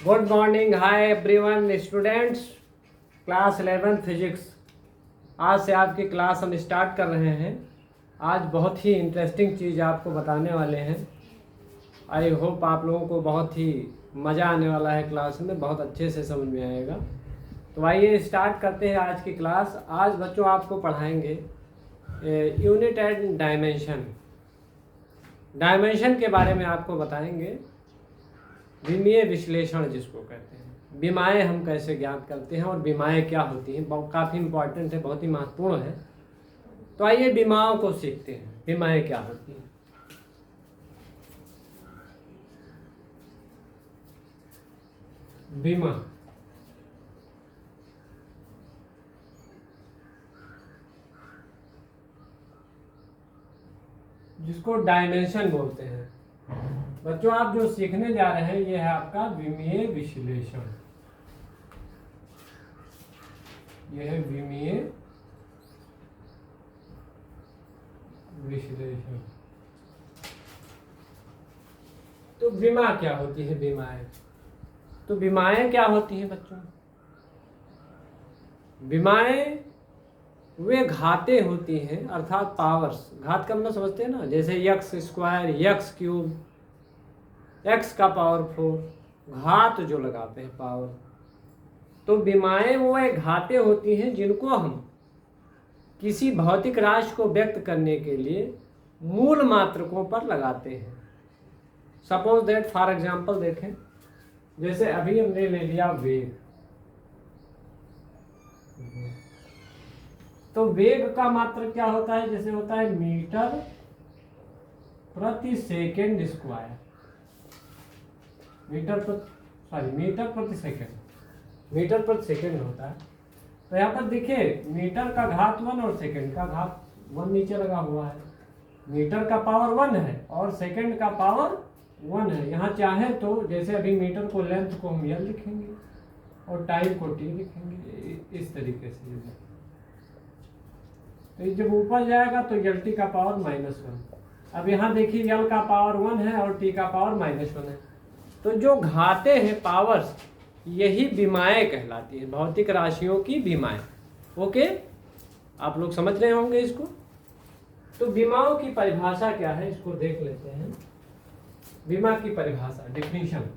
Good morning, hi everyone students, class 11 physics. आज से आपकी क्लास हम स्टार्ट कर रहे हैं। आज बहुत ही इंटरेस्टिंग चीज़ आपको बताने वाले हैं। आई होप आप लोगों को बहुत ही मज़ा आने वाला है, क्लास में बहुत अच्छे से समझ में आएगा। तो आइए स्टार्ट करते हैं आज की क्लास। आज बच्चों आपको पढ़ाएंगे यूनिट एंड डायमेंशन। डायमेंशन के बारे में आपको बताएंगे। विमीय विश्लेषण जिसको कहते हैं, विमाएँ हम कैसे ज्ञात करते हैं और विमाएँ क्या होती हैं, काफ़ी इंपॉर्टेंट है, बहुत ही महत्वपूर्ण है। तो आइए विमाओं को सीखते हैं, विमाएँ क्या होती हैं। विमा जिसको डायमेंशन बोलते हैं। बच्चों आप जो सीखने जा रहे हैं ये है आपका विमीय विश्लेषण। यह है विमीय विश्लेषण। तो विमा क्या होती है, विमाएं। तो विमाएं क्या होती हैं बच्चों? विमाएं वे घातें होती हैं, अर्थात पावर्स। घात का मतलब समझते हैं ना, जैसे x square, x cube, x का पावर 4, घात जो लगाते हैं पावर। तो विमाएं वो घातें होती हैं जिनको हम किसी भौतिक राशि को व्यक्त करने के लिए मूल मात्रकों पर लगाते हैं। सपोज दैट, फॉर एग्जांपल देखें, जैसे अभी हमने ले लिया वेग। तो वेग का मात्रक क्या होता है? जैसे होता है मीटर प्रति सेकेंड स्क्वायर। मीटर प्रति सेकेंड होता है। तो यहाँ पर देखिए, मीटर का घात 1 और सेकेंड का घात 1 नीचे लगा हुआ है। मीटर का पावर 1 है और सेकेंड का पावर 1 है। यहाँ चाहे तो जैसे अभी मीटर को, लेंथ को हम एल लिखेंगे और टाइम को टी लिखेंगे, इस तरीके से। तो जब ऊपर जाएगा तो एल टी का पावर -1। अब यहाँ देखिए, एल का पावर 1 है और टी का पावर -1 है। तो जो घाते हैं पावर्स, यही विमाएँ कहलाती है, भौतिक राशियों की विमाएँ। ओके, आप लोग समझ रहे होंगे इसको। तो विमाओं की परिभाषा क्या है, इसको देख लेते हैं। विमा की परिभाषा, डेफिनेशन।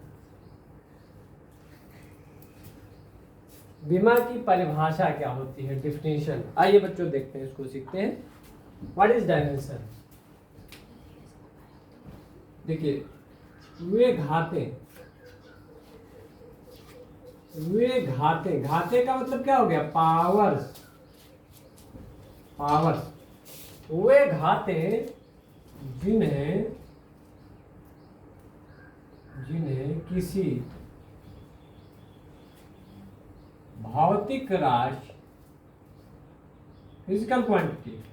विमा की परिभाषा क्या होती है, डेफिनेशन। आइए बच्चों देखते हैं, इसको सीखते हैं। What is dimension? देखिए, वे घाते का मतलब क्या हो गया? पावर्स। वे घाते जिन्हें किसी भौतिक राशि, फिजिकल क्वांटिटी,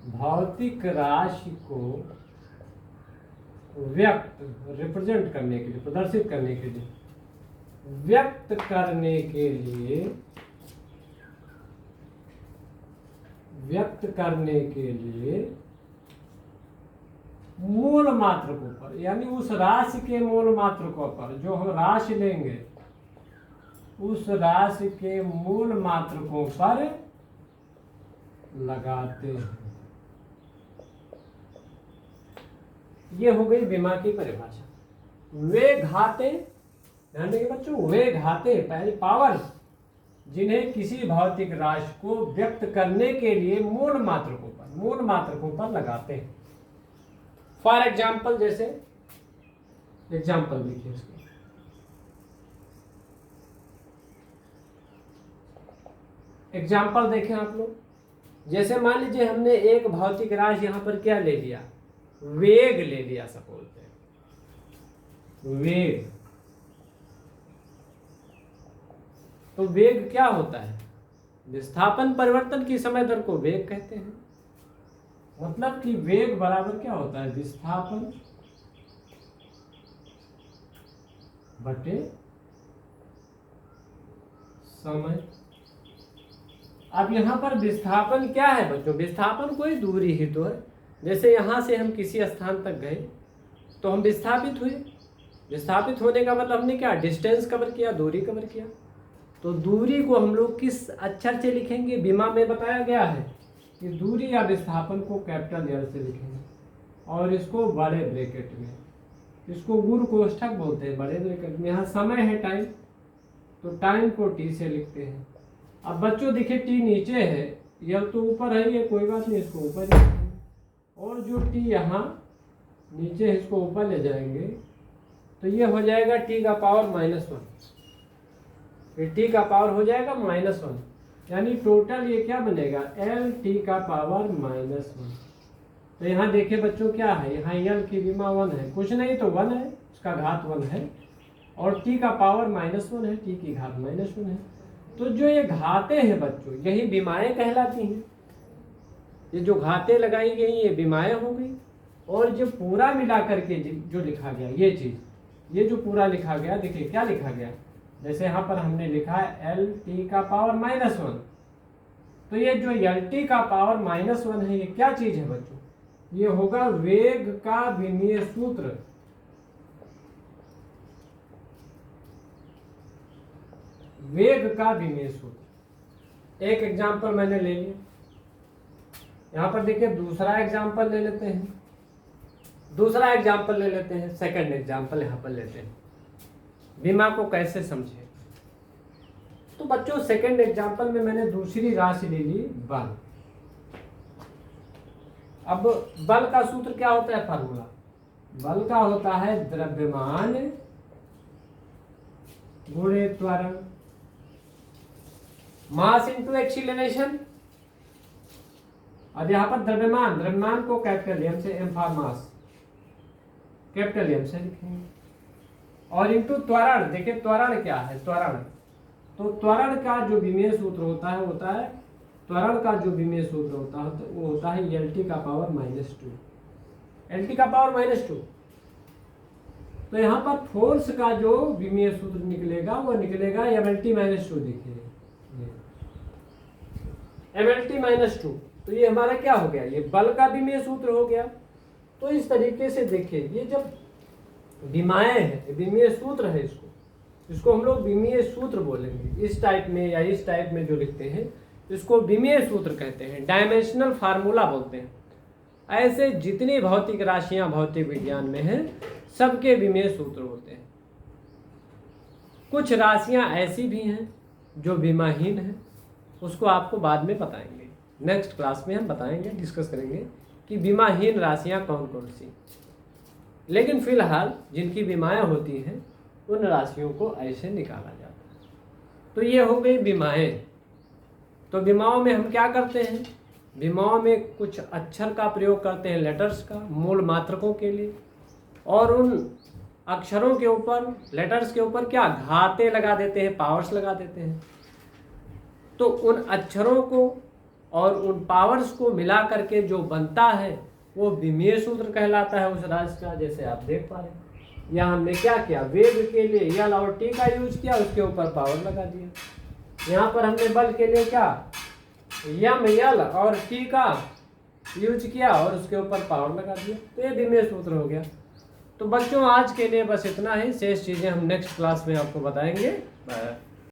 भौतिक राशि को रिप्रेजेंट करने के लिए, प्रदर्शित करने के लिए, व्यक्त करने के लिए मूल मात्रकों पर, यानी उस राशि के मूल मात्रकों पर, जो हम राशि लेंगे उस राशि के मूल मात्रकों पर लगाते हैं। ये हो गई विमा की परिभाषा। वे घाते, ध्यान देंगे बच्चों, वे घाते पहले पावर्स जिन्हें किसी भौतिक राशि को व्यक्त करने के लिए मूल मात्रकों पर लगाते हैं। फॉर एग्जाम्पल, जैसे एग्जाम्पल देखिए इसको। एग्जाम्पल देखें आप लोग, जैसे मान लीजिए हमने एक भौतिक राशि यहाँ पर क्या ले लिया, वेग ले लिया। सपोज वेग। तो वेग क्या होता है? विस्थापन परिवर्तन की समय दर को वेग कहते हैं। मतलब कि वेग बराबर क्या होता है? विस्थापन बटे समय। अब यहाँ पर विस्थापन क्या है बच्चों? विस्थापन कोई दूरी ही तो है। जैसे यहाँ से हम किसी स्थान तक गए तो हम विस्थापित हुए, विस्थापित होने का मतलब हमने क्या डिस्टेंस कवर किया, दूरी कवर किया। तो दूरी को हम लोग किस अक्षर से लिखेंगे? विमा में बताया गया है कि दूरी या विस्थापन को कैपिटल एल से लिखेंगे और इसको बड़े ब्रैकेट में, इसको गुरु कोष्ठक बोलते हैं बड़े ब्रैकेट में। यहाँ समय है टाइम, तो टाइम को टी से लिखते हैं। अब बच्चों देखिए टी नीचे है, यल तो ऊपर है, ये कोई बात नहीं, इसको ऊपर ही लिखेंगे। और जो टी यहाँ नीचे है इसको ऊपर ले जाएंगे, तो ये हो जाएगा टी का पावर -1। ये टी का पावर हो जाएगा -1, यानी टोटल ये क्या बनेगा? एल टी का पावर -1। तो यहाँ देखिए बच्चों क्या है, यहाँ एल की विमा 1 है, कुछ नहीं तो 1 है, उसका घात 1 है, और टी का पावर -1 है, टी की घात -1 है। तो जो ये घातें हैं बच्चों, यही विमाएँ कहलाती हैं। ये जो घातें लगाई गई ये विमाएँ हो गई। और जो पूरा मिला करके जो लिखा गया ये चीज़, ये जो पूरा लिखा गया, देखिए क्या लिखा गया, जैसे यहाँ पर हमने लिखा है एल टी का पावर -1, तो ये जो एल टी का पावर -1 है, ये क्या चीज़ है बच्चों? ये होगा वेग का विमीय सूत्र। वेग का विमीय सूत्र। एक एग्जाम्पल मैंने ले लिया, यहाँ पर देखिए दूसरा एग्जाम्पल ले लेते हैं, सेकंड एग्जाम्पल यहाँ पर लेते हैं, विमा को कैसे समझे। तो बच्चों सेकंड एग्जाम्पल में मैंने दूसरी राशि ले ली बल। अब बल का सूत्र क्या होता है? फार्मूला बल का होता है द्रव्यमान गुणे त्वरण, मास इंटू एक्सीलरेशन। अब यहाँ पर द्रव्यमान को कैपिटल एम से, M for mass, capital M से लिखेंगे, और इंटू त्वरण। देखिए त्वरण क्या है? त्वरण, तो त्वरण का जो विमीय सूत्र होता है त्वरण का जो विमीय सूत्र होता है वो होता है एल टी का पावर -2। एल टी का पावर -2। तो यहाँ पर फोर्स का जो विमीय सूत्र निकलेगा वो निकलेगा MLT -2। देखिए MLT -2, तो ये हमारा क्या हो गया? ये बल का विमीय सूत्र हो गया। तो इस तरीके से देखिए, ये जब विमाएँ हैं, विमीय सूत्र है, इसको हम लोग विमीय सूत्र बोलेंगे। इस टाइप में या इस टाइप में जो लिखते हैं इसको विमीय सूत्र कहते हैं, डायमेंशनल फार्मूला बोलते हैं। ऐसे जितनी भौतिक राशियां भौतिक विज्ञान में हैं सबके विमीय सूत्र होते हैं। कुछ राशियां ऐसी भी हैं जो विमाहीन हैं, उसको आपको बाद में बताएंगे, नेक्स्ट क्लास में हम बताएंगे, डिस्कस करेंगे कि विमाहीन राशियां कौन कौन सी। लेकिन फिलहाल जिनकी विमाएँ होती हैं उन राशियों को ऐसे निकाला जाता है। तो ये हो गई विमाएँ। तो विमाओं में हम क्या करते हैं? विमाओं में कुछ अक्षर का प्रयोग करते हैं, लेटर्स का, मूल मात्रकों के लिए, और उन अक्षरों के ऊपर, लेटर्स के ऊपर क्या घातें लगा देते हैं, पावर्स लगा देते हैं। तो उन अक्षरों को और उन पावर्स को मिला करके जो बनता है वो विमीय सूत्र कहलाता है उस राशि का। जैसे आप देख पा रहे हैं, यहाँ हमने क्या किया, वेग के लिए एल और टी का यूज किया, उसके ऊपर पावर लगा दिया। यहाँ पर हमने बल के लिए क्या, एम एल और टी का यूज किया और उसके ऊपर पावर लगा दिया, तो ये विमीय सूत्र हो गया। तो बच्चों आज के लिए बस इतना ही, शेष चीज़ें हम नेक्स्ट क्लास में आपको बताएंगे।